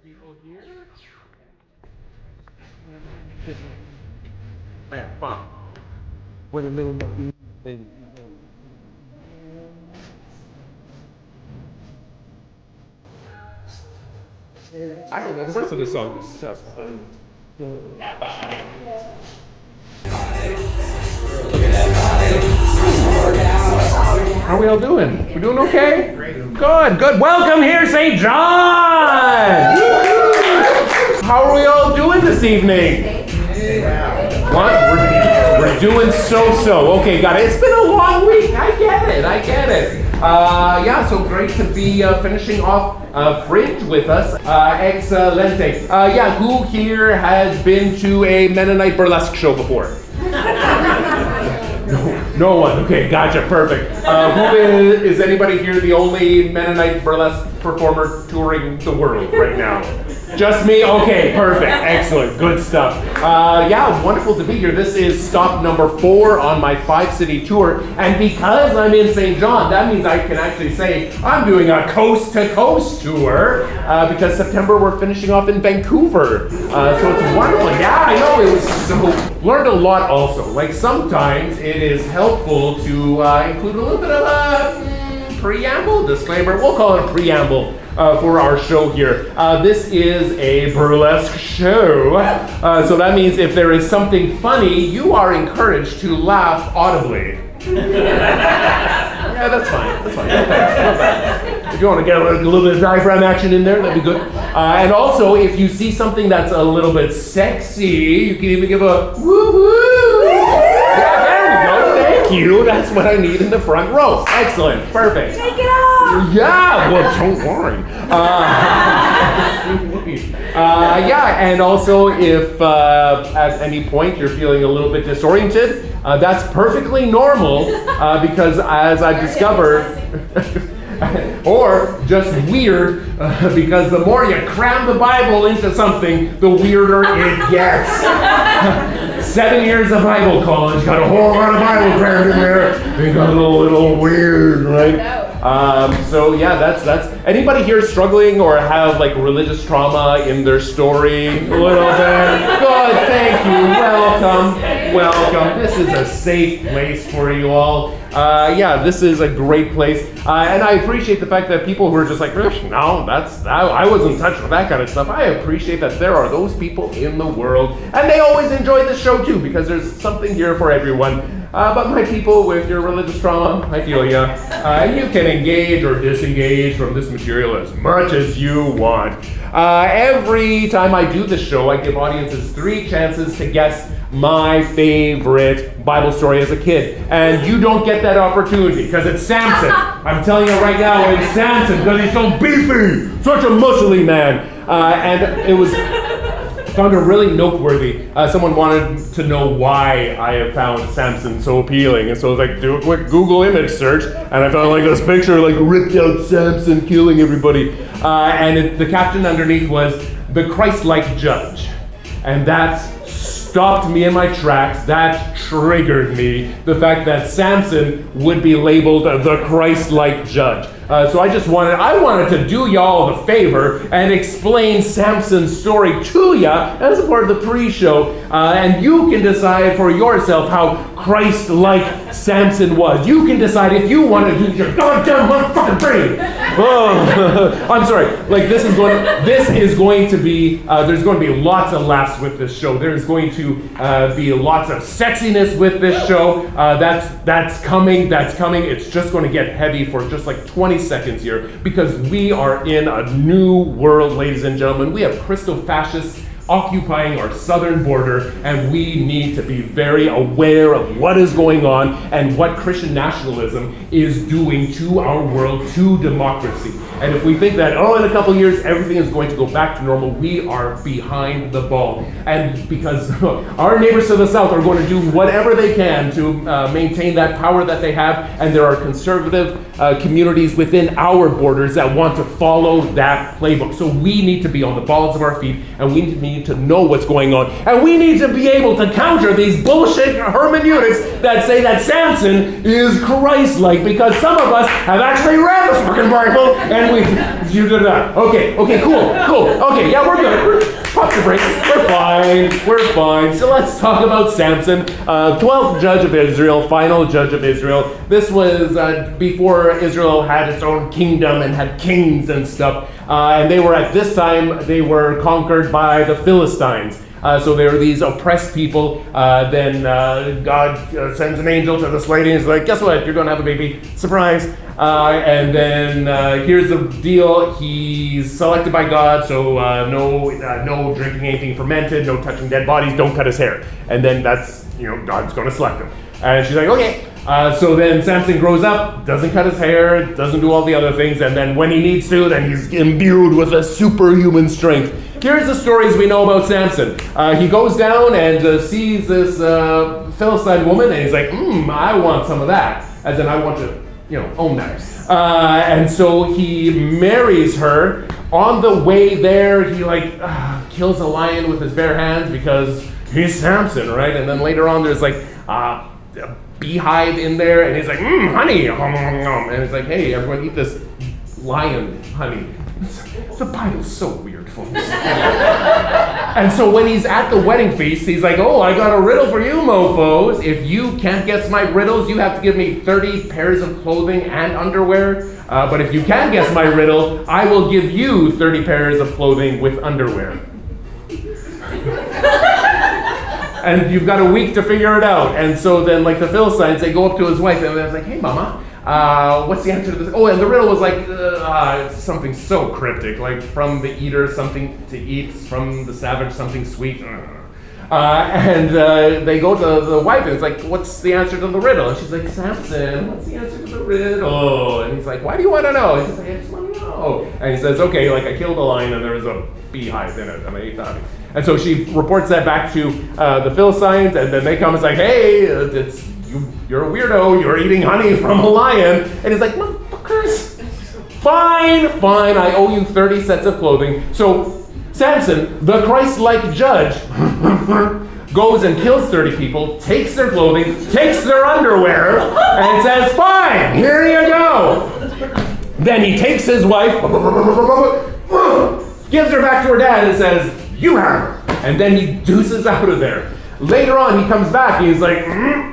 People here. Man, fun. With a little baby. I don't know the rest of the song. How are we all doing? We doing okay? Good, good. Welcome here, St. John! How are we all doing this evening? What? We're doing so-so. Okay, got it. It's been a long week. I get it. Yeah, so great to be finishing off Fringe with us. Excelente. Yeah, who here has been to a Mennonite burlesque show before? No one. Okay, gotcha. Perfect. Is anybody here the only Mennonite burlesque performer touring the world right now? Just me? Okay, perfect. Excellent. Good stuff. Yeah, wonderful to be here. This is stop number 4 on my 5-city tour. And because I'm in St. John, that means I can actually say I'm doing a coast-to-coast tour because September we're finishing off in Vancouver. So it's wonderful. Yeah, I know. It was so... Learned a lot also. Like sometimes it is helpful to include a little bit of a preamble, disclaimer. We'll call it a preamble. For our show here. This is a burlesque show, so that means if there is something funny, you are encouraged to laugh audibly. Yeah, that's fine. Not bad. If you want to get a little bit of diaphragm action in there, that'd be good. And also, if you see something that's a little bit sexy, you can even give a woo-woo. Yeah, there we go. Thank you. That's what I need in the front row. Excellent. Perfect. Take it off. Yeah, well, don't worry. Yeah, and also if at any point you're feeling a little bit disoriented, that's perfectly normal because as I've discovered, or just weird, because the more you cram the Bible into something, the weirder it gets. 7 years of Bible college, got a whole lot of Bible crammed in there. It got a little weird, right? So yeah, that's anybody here struggling or have like religious trauma in their story a little bit? Good, thank you. Welcome. This is a safe place for you all. Yeah, this is a great place, and I appreciate the fact that people who are just like, no, I wasn't touched with that kind of stuff. I appreciate that there are those people in the world, and they always enjoy the show too because there's something here for everyone. But my people with your religious trauma, I feel ya. You can engage or disengage from this material as much as you want. Every time I do this show, I give audiences 3 chances to guess my favorite Bible story as a kid. And you don't get that opportunity because it's Sampson. I'm telling you right now, it's Sampson because he's so beefy, such a muscly man. And it was... found it really noteworthy. Someone wanted to know why I have found Sampson so appealing, and so I was like, do a quick Google image search, and I found like this picture, like ripped out Sampson killing everybody, and the caption underneath was the Christlike Judge, and that stopped me in my tracks. That triggered me. The fact that Sampson would be labeled the Christlike Judge. So I wanted to do y'all the favor and explain Samson's story to ya as a part of the pre-show, and you can decide for yourself how Christ-like Samson was. You can decide if you want to use your goddamn motherfucking brain. Oh, I'm sorry. Like this is going to be. There's going to be lots of laughs with this show. There's going to be lots of sexiness with this show. That's coming. It's just going to get heavy for just like 20 seconds here because we are in a new world, ladies and gentlemen. We have Christo-fascists occupying our southern border, and we need to be very aware of what is going on and what Christian nationalism is doing to our world, to democracy. And if we think that, in a couple years, everything is going to go back to normal, we are behind the ball. And because our neighbors to the south are going to do whatever they can to maintain that power that they have, and there are conservative communities within our borders that want to follow that playbook. So we need to be on the balls of our feet, and we need to know what's going on. And we need to be able to counter these bullshit hermeneutics that say that Samson is Christ-like, because some of us have actually read grab the fucking Bible, and you do that. Okay, cool. Okay, yeah, we're good. Pop the brakes. We're fine. So let's talk about Sampson, 12th judge of Israel, final judge of Israel. This was before Israel had its own kingdom and had kings and stuff. And they were at this time, they were conquered by the Philistines. So there were these oppressed people. Then God sends an angel to this lady and is like, guess what? You're going to have a baby. Surprise. And then here's the deal. He's selected by God, so no drinking anything fermented, no touching dead bodies, don't cut his hair. And then that's, God's going to select him. And she's like, okay. So then Samson grows up, doesn't cut his hair, doesn't do all the other things, and then when he needs to, then he's imbued with a superhuman strength. Here's the stories we know about Samson. He goes down and sees this Philistine woman, and he's like, I want some of that. As in, I want to, own that. And so he marries her. On the way there, he kills a lion with his bare hands because he's Samson, right? And then later on, there's a beehive in there, and he's like, honey. And it's like, hey, everyone eat this lion honey. The Bible's so weird, folks. And so when he's at the wedding feast, he's like, I got a riddle for you, mofos. If you can't guess my riddles, you have to give me 30 pairs of clothing and underwear. But if you can guess my riddle, I will give you 30 pairs of clothing with underwear. And you've got a week to figure it out. And so then, the Philistines, they go up to his wife, and they're like, hey, mama, what's the answer to this? Oh, and the riddle was something so cryptic, from the eater, something to eat, from the savage, something sweet. And they go to the wife, and it's like, what's the answer to the riddle? And she's like, Samson, what's the answer to the riddle? And he's like, why do you want to know? And she's like, I just want to know. And he says, okay, I killed a lion, and there was a beehive in it, and I ate that. And so she reports that back to the Philistines, and then they come and say, hey, you're a weirdo, you're eating honey from a lion. And he's like, motherfuckers, fine, I owe you 30 sets of clothing. So Sampson, the Christlike judge, goes and kills 30 people, takes their clothing, takes their underwear, and says, fine, here you go. Then he takes his wife, gives her back to her dad, and says, you have her. And then he deuces out of there. Later on, he comes back, and he's like,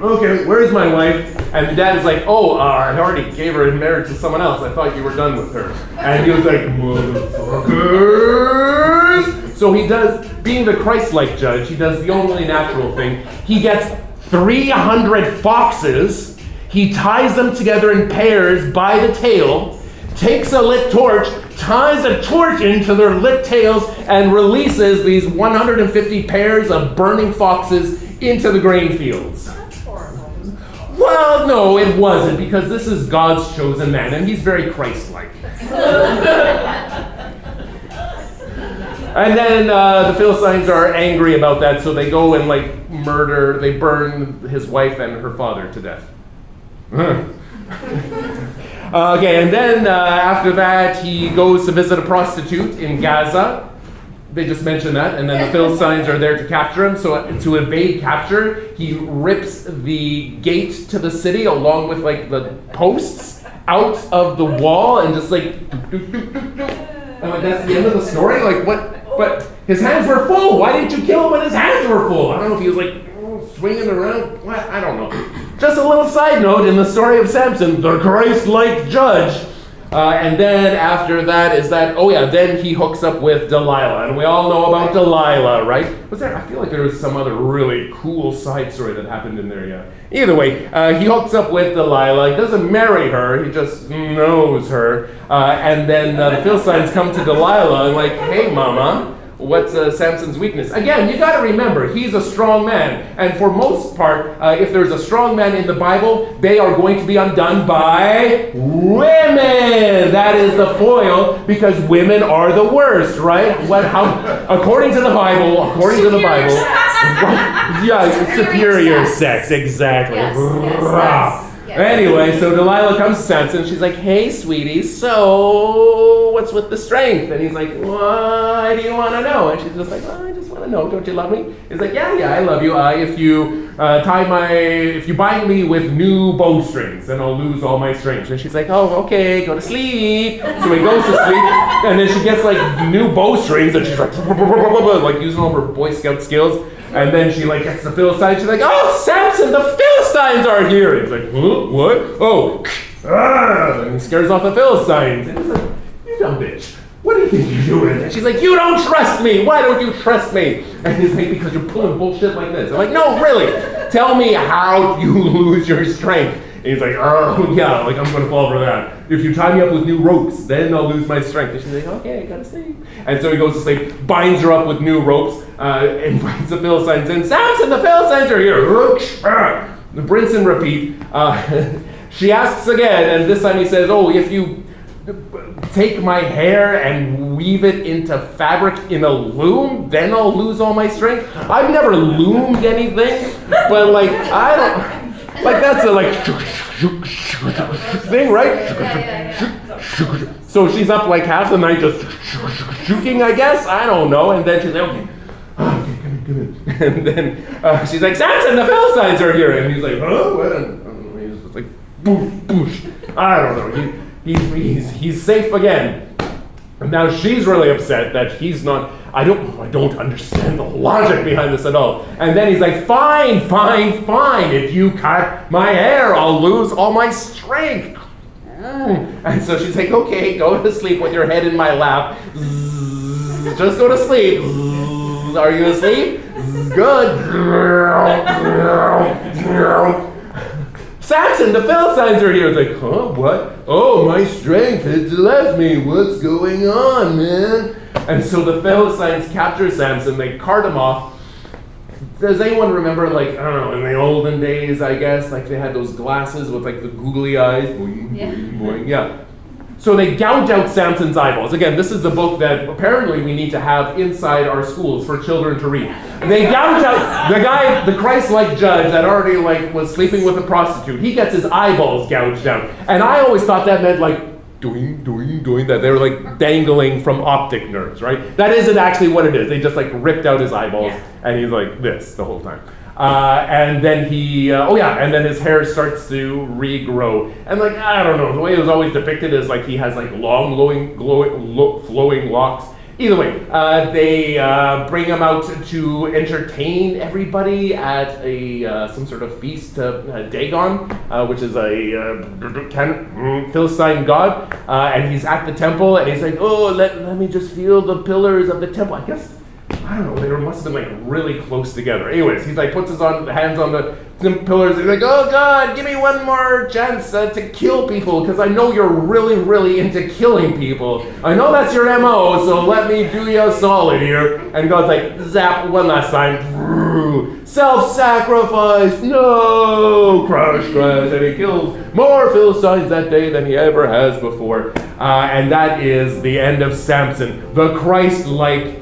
okay, where's my wife? And the dad is like, I already gave her and married to someone else. I thought you were done with her. And he was like, motherfuckers. So he does, being the Christ-like judge, he does the only natural thing. He gets 300 foxes, he ties them together in pairs by the tail, takes a lit torch, ties a torch into their lit tails, and releases these 150 pairs of burning foxes into the grain fields. That's horrible. Well, no, it wasn't, because this is God's chosen man, and he's very Christ-like. And then the Philistines are angry about that, so they go and they burn his wife and her father to death. Okay, and then after that, he goes to visit a prostitute in Gaza. They just mentioned that, and then the Philistines are there to capture him. So to evade capture, he rips the gate to the city along with the posts out of the wall and just and that's the end of the story. What? But his hands were full. Why didn't you kill him when his hands were full? I don't know if he was swinging around. What? I don't know. Just a little side note in the story of Sampson, the Christ-like judge. And then after that is that, then he hooks up with Delilah. And we all know about Delilah, right? I feel like there was some other really cool side story that happened in there, yeah. Either way, he hooks up with Delilah. He doesn't marry her, he just knows her. And then the Philistines come to Delilah and hey, mama, what's Samson's weakness? Again, you got to remember, he's a strong man. And for most part, if there's a strong man in the Bible, they are going to be undone by women. That is the foil, because women are the worst, right? According to the Bible, superior sex, exactly. Yes. Anyway, so Delilah comes to Samson. She's like, hey, sweetie, so what's with the strength? And he's like, why do you want to know? And she's just like, well, I just want to know. Don't you love me? He's like, yeah, I love you. If you bind me with new bowstrings, then I'll lose all my strength. And she's like, oh, okay, go to sleep. So he goes to sleep, and then she gets like new bowstrings, and she's like using all her Boy Scout skills. And then she like gets the Philistines. She's like, oh, Samson, the Philistines are here. And he's like, huh? What? Oh, and he scares off the Philistines. And he's like, you dumb bitch. What do you think you're doing? And she's like, you don't trust me. Why don't you trust me? And he's like, because you're pulling bullshit like this. I'm like, no, really. Tell me how you lose your strength. And he's like, oh, yeah, like I'm going to fall for that. If you tie me up with new ropes, then I'll lose my strength. And she's like, okay, gotta sleep. And so he goes to sleep, binds her up with new ropes, invites the Philistines in. Samson, the Philistines are here. Rinse and repeat. She asks again, and this time he says, oh, if you take my hair and weave it into fabric in a loom, then I'll lose all my strength. I've never loomed anything, but like, I don't... Like that's a like thing, right? Yeah. So she's up like half the night just juking, I guess. I don't know. And then she's like, okay, come in. And then she's like, Samson, the Philistines are here. And he's like, huh? What? And he's just like, boosh, boosh. I don't know. He's safe again. And now she's really upset that he's not. I don't understand the logic behind this at all. And then he's like, fine. If you cut my hair, I'll lose all my strength. And so she's like, okay, go to sleep with your head in my lap. Just go to sleep. Are you asleep? Good. Sampson, the Philistines are here. It's like, huh, what? Oh, my strength has left me. What's going on, man? And so the Philistines capture Samson. They cart him off. Does anyone remember, like, I don't know, in the olden days, I guess, like they had those glasses with like the googly eyes? Boing, boing, boing. Yeah. So they gouge out Samson's eyeballs. Again, this is a book that apparently we need to have inside our schools for children to read. They gouge out the guy, the Christlike Judge that already like was sleeping with a prostitute. He gets his eyeballs gouged out. And I always thought that meant like doing, that they were like dangling from optic nerves, right? That isn't actually what it is. They just like ripped out his eyeballs and he's like this the whole time. And then and then his hair starts to regrow. And like, I don't know, the way it was always depicted is like he has like long, flowing locks. Either way, they bring him out to entertain everybody at some sort of feast to Dagon, which is a Philistine god. And he's at the temple and he's like, oh, let me just feel the pillars of the temple. I guess, I don't know, they must have been like really close together. Anyways, he's like puts his hands on the pillars. He's like, oh God, give me one more chance to kill people because I know you're really, really into killing people. I know that's your MO, so let me do you a solid here. And God's like, zap, one last time. Self-sacrifice, no, crush. And he kills more Philistines that day than he ever has before. And that is the end of Samson, the Christ-like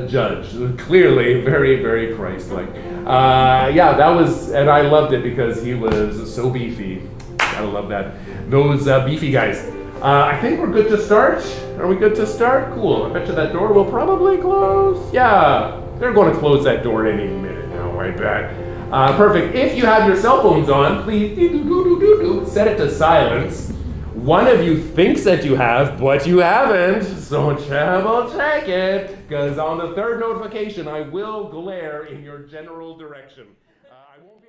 judge. Clearly very, very Christ-like. That was, and I loved it because he was so beefy. I love that. Those beefy guys. I think we're good to start. Are we good to start? Cool. I bet you that door will probably close. Yeah, they're going to close that door any minute now, I bet. Perfect. If you have your cell phones on, please set it to silence. One of you thinks that you have, but you haven't, so double check it, because on the third notification, I will glare in your general direction. I won't be